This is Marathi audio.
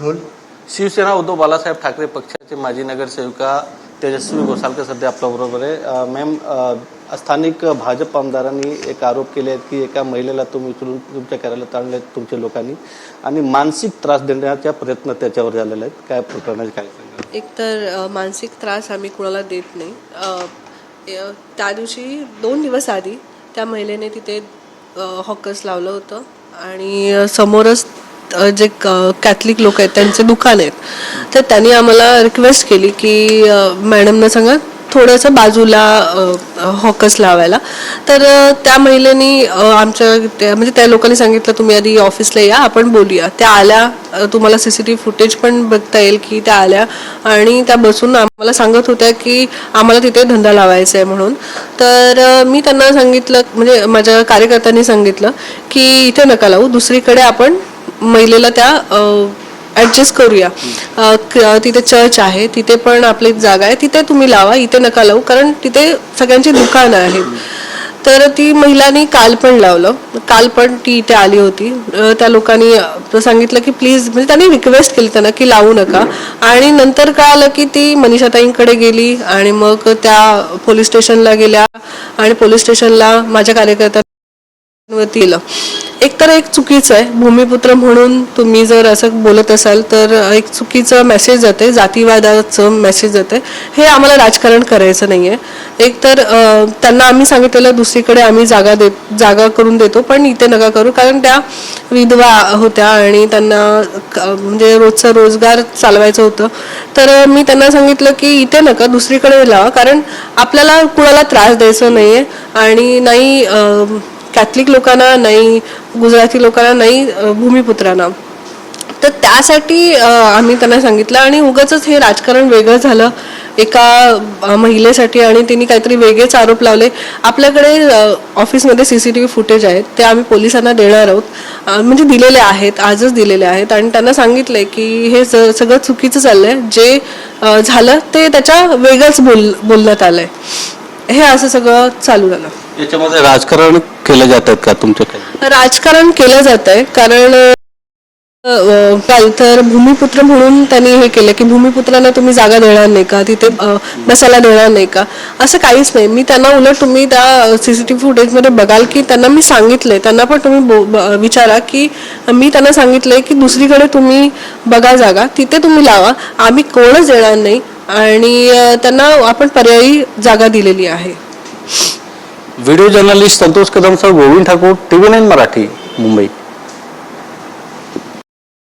रोल. शिवसेना उद्धव बाळासाहेब ठाकरे पक्षाचे माजी नगरसेविका तेजस्वी गोसालकर सध्या आपल्याबरोबर आहे. मॅम, स्थानिक भाजप आमदारांनी एक आरोप केले आहेत की एका महिलेला तुम्ही उचलून तुमच्या कार्यालयात आणले तुमच्या लोकांनी आणि मानसिक त्रास देण्याचा प्रयत्न त्याच्यावर झालेला आहे. काय प्रकरणाचे काय सांगा? एक तर मानसिक त्रास आम्ही कुणाला देत नाही. त्या दिवशी 2 दिवस आधी त्या महिलेने तिथे हॉकर्स लावलं होतं आणि समोरच जे कॅथलिक लोक आहेत त्यांचे दुकान आहेत, तर त्यांनी आम्हाला रिक्वेस्ट केली की मॅडमनं सांगा थोडंसं बाजूला हॉकर्स लावायला. तर त्या महिलेनी आमच्या म्हणजे त्या लोकांनी सांगितलं तुम्ही आधी ऑफिसला या, आपण बोलूया. त्या आल्या, तुम्हाला CCTV फुटेज पण बघता येईल की त्या आल्या आणि त्या बसून आम्हाला सांगत होत्या की आम्हाला तिथे धंदा लावायचा आहे म्हणून. तर मी त्यांना सांगितलं, म्हणजे माझ्या कार्यकर्त्यांनी सांगितलं की इथे नका लावू, दुसरीकडे आपण महिलेला त्या ॲडजस्ट करूया. तिथे चर्च आहे, तिथे पण आपली जागा आहे, तिथे तुम्ही लावा, इथे नका लावू, कारण तिथे सगळ्यांची दुकानं आहेत. तर ती महिलांनी काल पण लावलं. काल पण ती इथे आली होती. त्या लोकांनी सांगितलं की प्लीज, म्हणजे त्यांनी रिक्वेस्ट केली त्यांना की लावू नका. आणि नंतर काय आलं की ती मनीषाताईंकडे गेली आणि मग त्या पोलीस स्टेशनला गेल्या आणि पोलीस स्टेशनला माझ्या कार्यकर्त्यांवरती केलं. एक तर एक चुकीचं आहे, भूमिपुत्र म्हणून तुम्ही जर असं बोलत असाल तर एक चुकीचं मेसेज जाते, जातीवादाचं मेसेज जाते. हे आम्हाला राजकारण करायचं नाही आहे. एक तर त्यांना आम्ही सांगितलेलं दुसरीकडे आम्ही जागा करून देतो, पण इथे नका करू, कारण त्या विधवा होत्या आणि त्यांना म्हणजे रोजचा रोजगार चालवायचं होतं. तर मी त्यांना सांगितलं की इथे नका, दुसरीकडे लावा, कारण आपल्याला कुणाला त्रास द्यायचा नाही आहे आणि नाही कॅथलिक लोकांना, नाही गुजराती लोकांना, नाही भूमिपुत्रांना. तर त्यासाठी आम्ही त्यांना सांगितलं आणि उगाचच हे राजकारण वेगळं झालं एका महिलेसाठी आणि तिने काहीतरी वेगळेच आरोप लावले. आपल्याकडे ऑफिसमध्ये CCTV फुटेज आहेत, ते आम्ही पोलिसांना देणार आहोत, म्हणजे दिलेले आहेत, आजच दिलेले आहेत. आणि त्यांना सांगितलंय की हे सगळं चुकीचं चाललंय, जे झालं ते त्याच्या वेगळंच बोलण्यात आलंय. हे असं सगळं चालू झालं. याच्यामध्ये राजकारण केलं जात आहेत का तुमच्याकडे? राजकारण केलं जात आहे, कारण काल तर भूमिपुत्र म्हणून त्यांनी हे केलं की भूमिपुत्रांना तुम्ही जागा देणार नाही का, तिथे बसायला देणार नाही का, असं काहीच नाही. मी त्यांना उलट तुम्ही त्या CCTV फुटेजमध्ये बघाल की त्यांना मी सांगितलंय, त्यांना पण तुम्ही विचारा की मी त्यांना सांगितलंय की दुसरीकडे तुम्ही बघा जागा, तिथे तुम्ही लावा, आम्ही कोणच देणार नाही. आणि त्यांना आपण पर्यायी जागा दिलेली आहे. व्हिडिओ जर्नलिस्ट संतोष कदमसह गोविंद ठाकूर, TV9 मराठी, मुंबई.